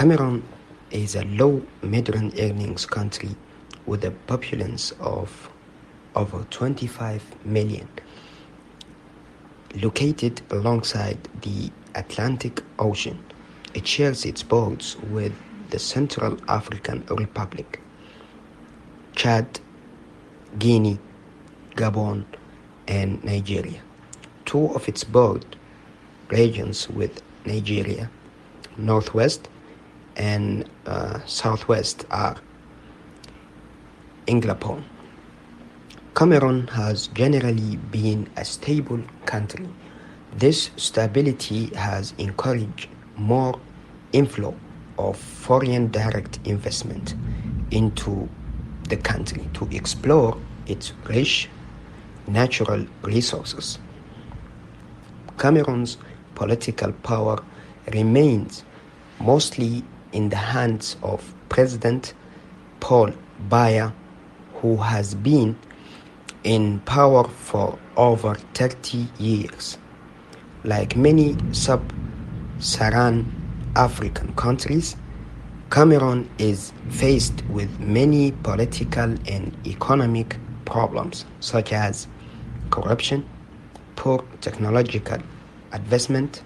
Cameroon is a low median earnings country with a populace of over 25 million, located alongside the Atlantic Ocean. It shares its borders with the Central African Republic, Chad, Guinea, Gabon, and Nigeria. Two of its border regions with Nigeria, Northwest and Southwest, are Anglophone. Cameroon has generally been a stable country. This stability has encouraged more inflow of foreign direct investment into the country to explore its rich natural resources. Cameroon's political power remains mostly in the hands of President Paul Biya, who has been in power for over 30 years. Like many sub-Saharan African countries, Cameroon is faced with many political and economic problems such as corruption, poor technological advancement,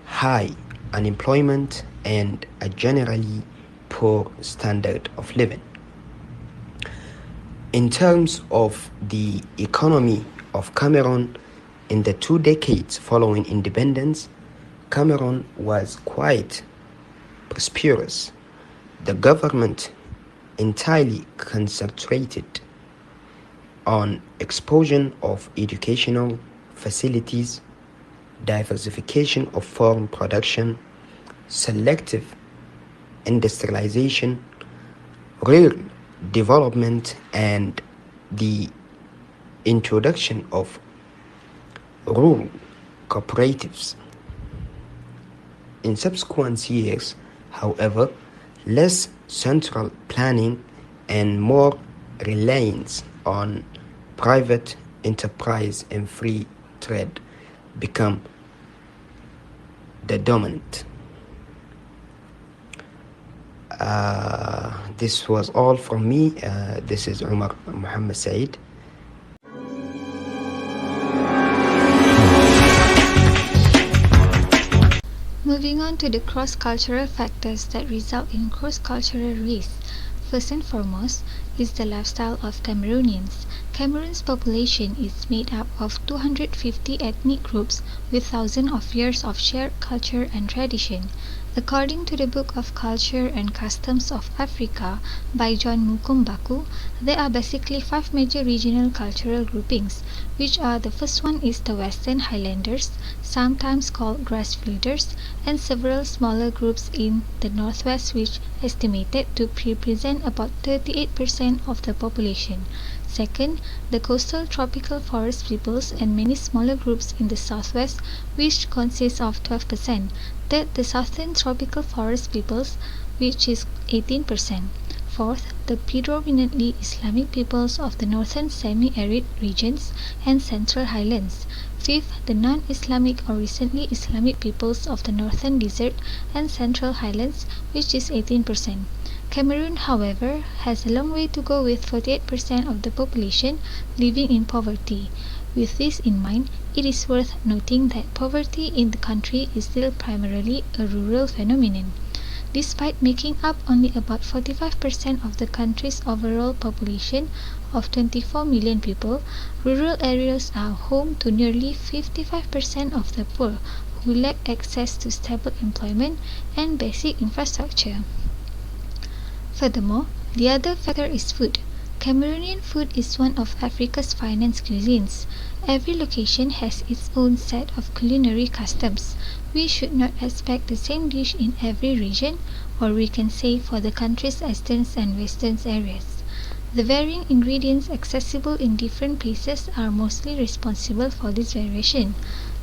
high unemployment, and a generally poor standard of living. In terms of the economy of Cameroon, in the 2 decades following independence, Cameroon was quite prosperous. The government entirely concentrated on expansion of educational facilities, diversification of foreign production, selective industrialization, rural development, and the introduction of rural cooperatives. In subsequent years, however, less central planning and more reliance on private enterprise and free trade become the dominant. This was all from me. This is Umar Muhammad Said. Moving on to the cross-cultural factors that result in cross-cultural race. First and foremost is the lifestyle of Cameroonians. Cameroon's population is made up of 250 ethnic groups with thousands of years of shared culture and tradition. According to the Book of Culture and Customs of Africa by John Mukumbaku, there are basically 5 major regional cultural groupings, which are: the first one is the Western Highlanders, sometimes called Grassfielders, and several smaller groups in the Northwest which estimated to represent about 38% of the population. Second, the coastal tropical forest peoples and many smaller groups in the southwest, which consist of 12%. Third, the southern tropical forest peoples, which is 18%. Fourth, the predominantly Islamic peoples of the northern semi-arid regions and central highlands. Fifth, the non-Islamic or recently Islamic peoples of the northern desert and central highlands, which is 18%. Cameroon, however, has a long way to go with 48% of the population living in poverty. With this in mind, it is worth noting that poverty in the country is still primarily a rural phenomenon. Despite making up only about 45% of the country's overall population of 24 million people, rural areas are home to nearly 55% of the poor who lack access to stable employment and basic infrastructure. Furthermore, the other factor is food. Cameroonian food is one of Africa's finest cuisines. Every location has its own set of culinary customs. We should not expect the same dish in every region, or we can say for the country's eastern and western areas. The varying ingredients accessible in different places are mostly responsible for this variation.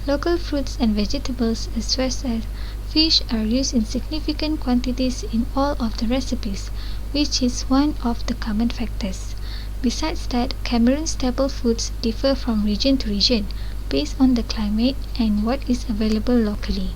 Local fruits and vegetables as well as fish are used in significant quantities in all of the recipes, which is one of the common factors. Besides that, Cameroon's staple foods differ from region to region based on the climate and what is available locally.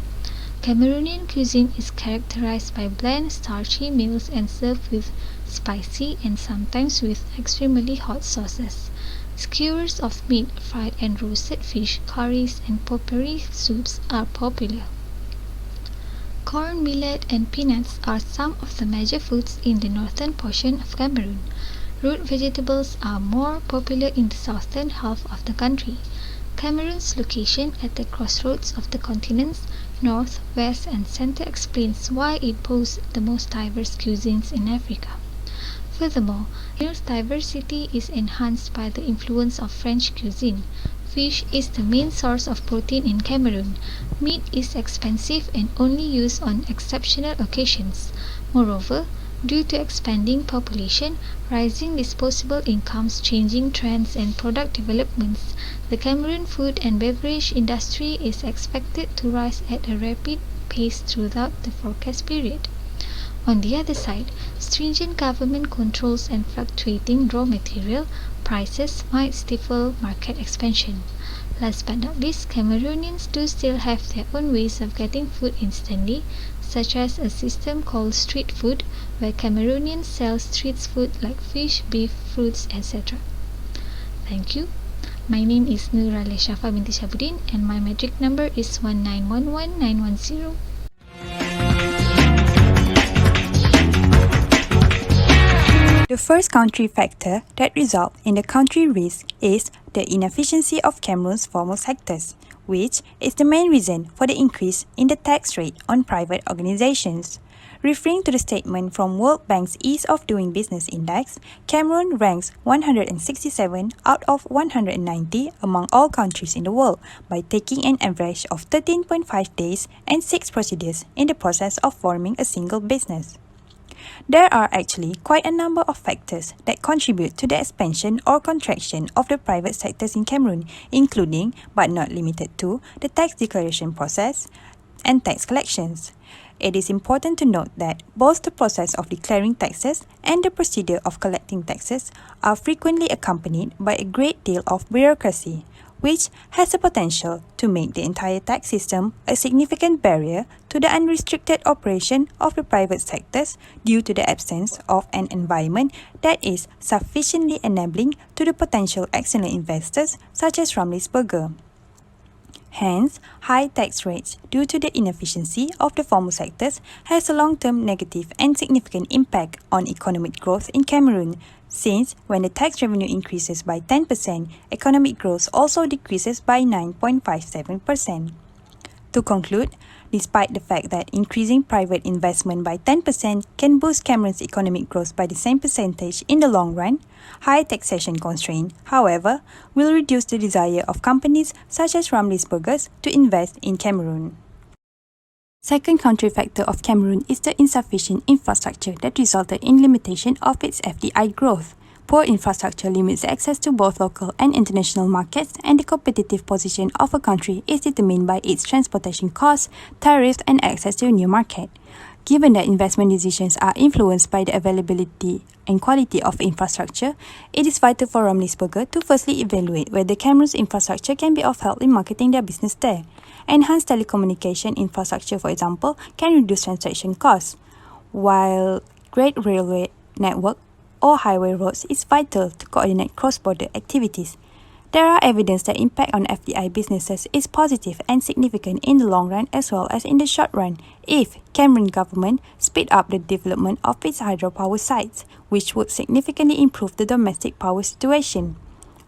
Cameroonian cuisine is characterized by bland, starchy meals and served with spicy and sometimes with extremely hot sauces. Skewers of meat, fried and roasted fish, curries, and potpourri soups are popular. Corn, millet, and peanuts are some of the major foods in the northern portion of Cameroon. Root vegetables are more popular in the southern half of the country. Cameroon's location at the crossroads of the continents, north, west, and center explains why it boasts the most diverse cuisines in Africa. Furthermore, Cameroon's diversity is enhanced by the influence of French cuisine. Fish is the main source of protein in Cameroon. Meat is expensive and only used on exceptional occasions. Moreover, due to expanding population, rising disposable incomes, changing trends, and product developments, the Cameroon food and beverage industry is expected to rise at a rapid pace throughout the forecast period. On the other side, stringent government controls and fluctuating raw material prices might stifle market expansion. Last but not least, Cameroonians do still have their own ways of getting food instantly, such as a system called street food, where Cameroonians sell street food like fish, beef, fruits, etc. Thank you. My name is Nurale Shafa binti Shabudin and my metric number is 1911910. The first country factor that results in the country risk is the inefficiency of Cameroon's formal sectors, which is the main reason for the increase in the tax rate on private organizations. Referring to the statement from World Bank's Ease of Doing Business Index, Cameroon ranks 167 out of 190 among all countries in the world by taking an average of 13.5 days and 6 procedures in the process of forming a single business. There are actually quite a number of factors that contribute to the expansion or contraction of the private sectors in Cameroon, including, but not limited to, the tax declaration process and tax collections. It is important to note that both the process of declaring taxes and the procedure of collecting taxes are frequently accompanied by a great deal of bureaucracy, which has the potential to make the entire tax system a significant barrier to the unrestricted operation of the private sectors due to the absence of an environment that is sufficiently enabling to the potential external investors such as Ramlis Burger. Hence, high tax rates due to the inefficiency of the formal sectors has a long-term negative and significant impact on economic growth in Cameroon, since when the tax revenue increases by 10%, economic growth also decreases by 9.57%. To conclude, despite the fact that increasing private investment by 10% can boost Cameroon's economic growth by the same percentage in the long run, high taxation constraint, however, will reduce the desire of companies such as Ramlis Burgers to invest in Cameroon. Second country factor of Cameroon is the insufficient infrastructure that resulted in limitation of its FDI growth. Poor infrastructure limits access to both local and international markets, and the competitive position of a country is determined by its transportation costs, tariffs, and access to a new market. Given that investment decisions are influenced by the availability and quality of infrastructure, it is vital for Ramlis Burger to firstly evaluate whether Cameroon's infrastructure can be of help in marketing their business there. Enhanced telecommunication infrastructure, for example, can reduce transaction costs, while great railway network or highway roads is vital to coordinate cross-border activities. There are evidence that impact on FDI businesses is positive and significant in the long run as well as in the short run if Cameroon government speed up the development of its hydropower sites, which would significantly improve the domestic power situation.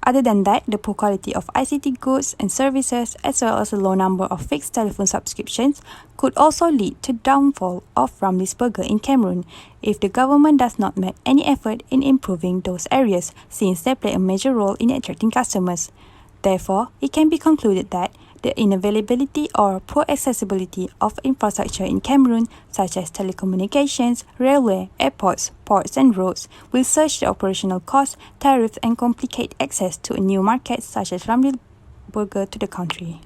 Other than that, the poor quality of ICT goods and services as well as a low number of fixed telephone subscriptions could also lead to downfall of Ramlis Burger in Cameroon if the government does not make any effort in improving those areas, since they play a major role in attracting customers. Therefore, it can be concluded that the unavailability or poor accessibility of infrastructure in Cameroon, such as telecommunications, railway, airports, ports and roads, will surge the operational costs, tariffs and complicate access to a new market such as Ramlis Burger to the country.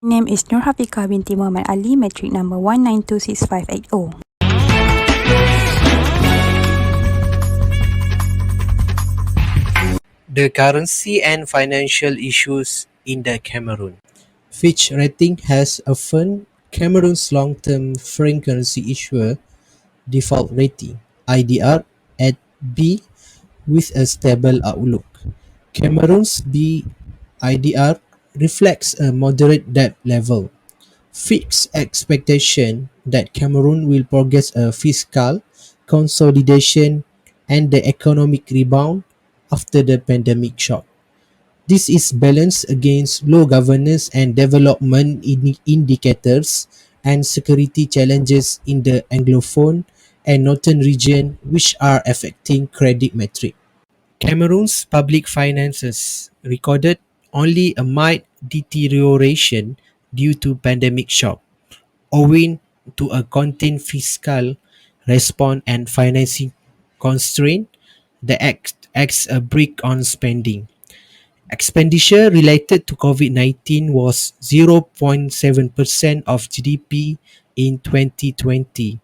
My name is Nur Hafika binti Muhammad Ali, metric number 1926580. The currency and financial issues in the Cameroon. Fitch Rating has affirmed Cameroon's long-term foreign currency issuer default rating (IDR) at B with a stable outlook. Cameroon's B IDR reflects a moderate debt level. Fixed expectation that Cameroon will progress a fiscal consolidation and the economic rebound after the pandemic shock. This is balanced against low governance and development indicators and security challenges in the Anglophone and Northern region which are affecting credit metrics. Cameroon's public finances recorded only a mild deterioration due to pandemic shock, owing to a contained fiscal response and financing constraint that acts a brake on spending. Expenditure related to COVID-19 was 0.7% of GDP in 2020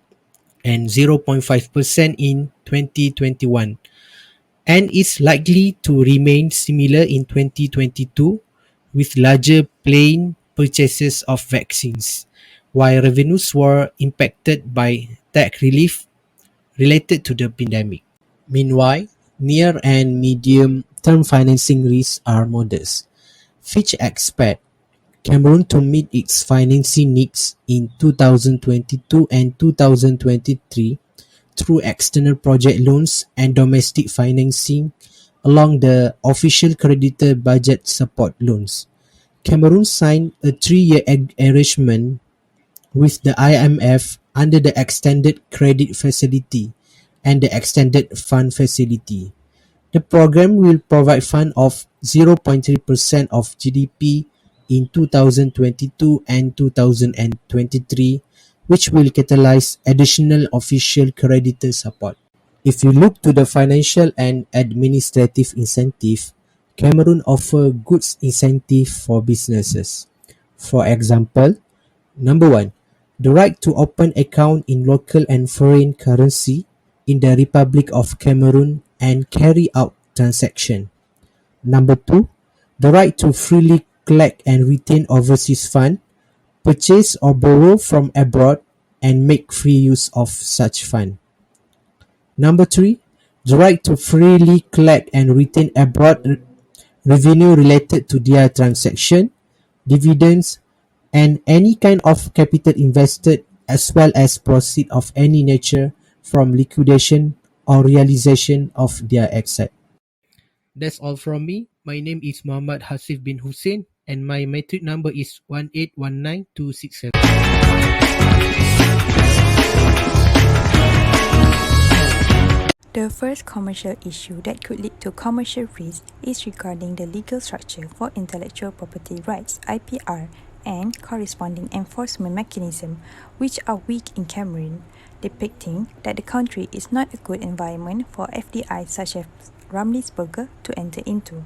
and 0.5% in 2021, and is likely to remain similar in 2022 with larger planned purchases of vaccines, while revenues were impacted by tax relief related to the pandemic. Meanwhile, near and medium-term financing risks are modest. Fitch expects Cameroon to meet its financing needs in 2022 and 2023 through external project loans and domestic financing along the official creditor budget support loans. Cameroon signed a 3-year arrangement with the IMF under the Extended Credit Facility and the Extended Fund Facility. The program will provide fund of 0.3% of GDP in 2022 and 2023, which will catalyze additional official creditor support. If you look to the financial and administrative incentive, Cameroon offer goods incentive for businesses. For example, number one, the right to open account in local and foreign currency in the Republic of Cameroon and carry out transaction. Number two, the right to freely collect and retain overseas fund, purchase or borrow from abroad and make free use of such fund. Number three, the right to freely collect and retain abroad revenue related to their transaction, dividends, and any kind of capital invested as well as proceed of any nature from liquidation or realization of their asset. That's all from me. My name is Muhammad Hasif bin Hussein and my metric number is 1819267. The first commercial issue that could lead to commercial risk is regarding the legal structure for intellectual property rights (IPR) and corresponding enforcement mechanism, which are weak in Cameroon, depicting that the country is not a good environment for FDI such as Ramlisburger to enter into.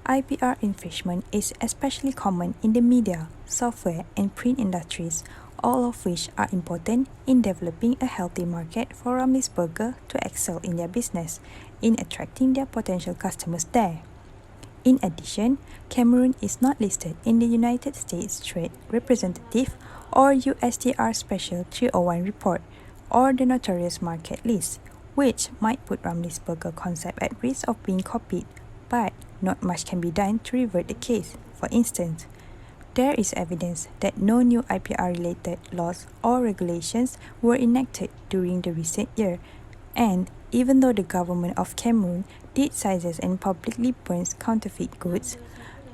IPR infringement is especially common in the media, software, and print industries, all of which are important in developing a healthy market for Ramlisburger to excel in their business, in attracting their potential customers there. In addition, Cameroon is not listed in the United States Trade Representative or USTR Special 301 report or the Notorious Market List, which might put Ramlisburger concept at risk of being copied, but not much can be done to revert the case. For instance, there is evidence that no new IPR-related laws or regulations were enacted during the recent year, and even though the government of Cameroon did seizes and publicly burns counterfeit goods,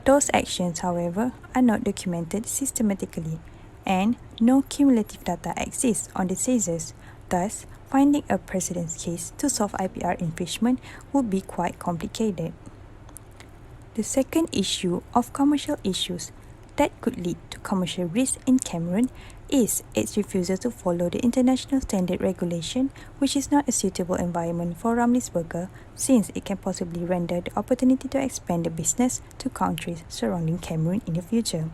those actions, however, are not documented systematically, and no cumulative data exists on the seizures. Thus, finding a precedent case to solve IPR infringement would be quite complicated. The second issue of commercial issues that could lead to commercial risk in Cameroon is its refusal to follow the international standard regulation, which is not a suitable environment for Ramlisburger since it can possibly render the opportunity to expand the business to countries surrounding Cameroon in the future.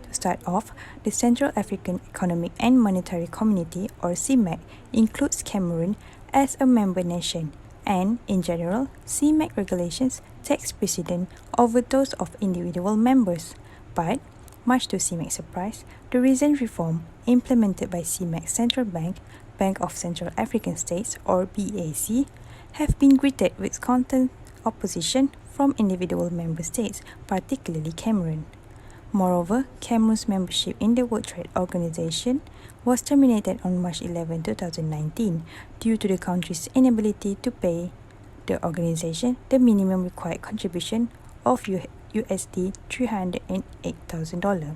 To start off, the Central African Economic and Monetary Community, or CEMAC, includes Cameroon as a member nation, and in general, CEMAC regulations takes precedence over those of individual members. But Much to CMEC's surprise, the recent reform implemented by CMEC's Central Bank, Bank of Central African States or BAC, have been greeted with constant opposition from individual member states, particularly Cameroon. Moreover, Cameroon's membership in the World Trade Organization was terminated on March 11, 2019 due to the country's inability to pay the organization the minimum required contribution of USD $308,000,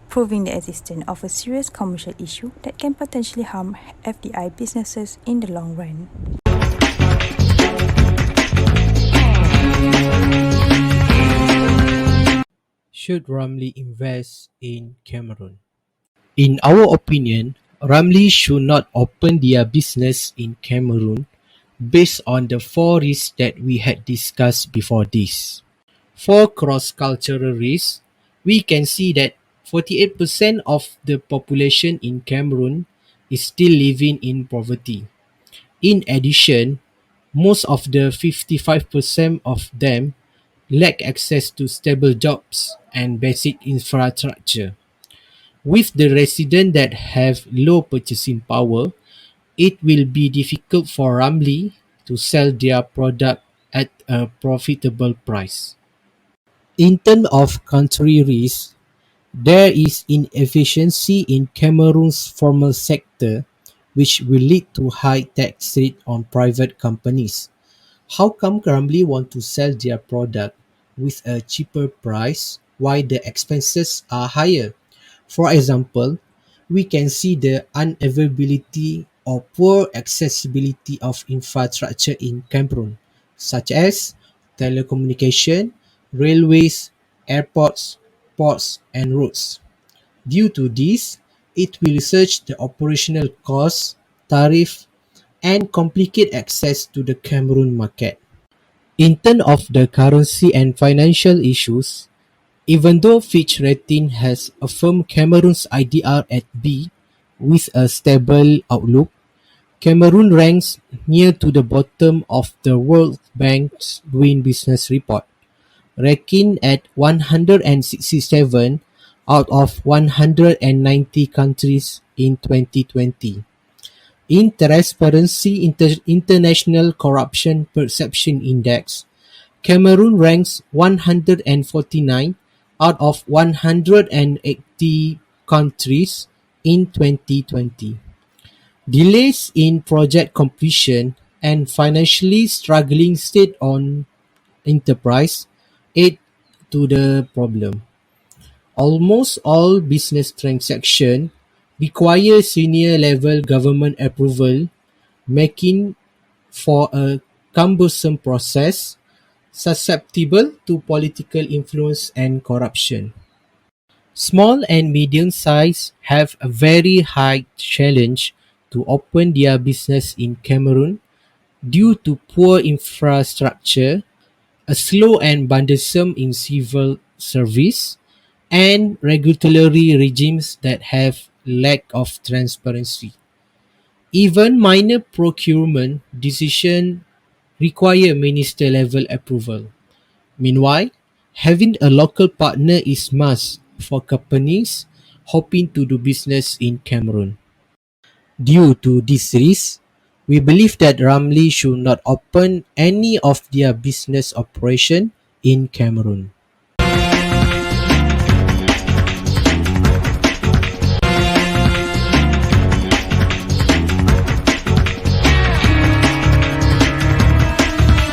proving the existence of a serious commercial issue that can potentially harm FDI businesses in the long run. Should Ramli invest in Cameroon? In our opinion, Ramli should not open their business in Cameroon based on the four risks that we had discussed before this. For cross-cultural risks, we can see that 48% of the population in Cameroon is still living in poverty. In addition, most of the 55% of them lack access to stable jobs and basic infrastructure. With the residents that have low purchasing power, it will be difficult for Ramli to sell their product at a profitable price. In terms of country risk, there is inefficiency in Cameroon's formal sector, which will lead to high tax rate on private companies. How come Crumbly want to sell their product with a cheaper price while the expenses are higher? For example, we can see the unavailability or poor accessibility of infrastructure in Cameroon, such as telecommunication, railways, airports, ports, and roads. Due to this, it will research the operational costs, tariff, and complicate access to the Cameroon market. In terms of the currency and financial issues, even though Fitch Rating has affirmed Cameroon's IDR at B with a stable outlook, Cameroon ranks near to the bottom of the World Bank's Doing Business report, ranking at 167 out of 190 countries in 2020. In Transparency International Corruption Perception Index, Cameroon ranks 149 out of 180 countries in 2020. Delays in project completion and financially struggling state-owned enterprise add to the problem. Almost all business transactions require senior-level government approval, making for a cumbersome process susceptible to political influence and corruption. Small and medium-sized have a very high challenge to open their business in Cameroon due to poor infrastructure, a slow and burdensome in civil service, and regulatory regimes that have lack of transparency. Even minor procurement decisions require minister-level approval. Meanwhile, having a local partner is must for companies hoping to do business in Cameroon. Due to this risk, we believe that Ramli should not open any of their business operation in Cameroon.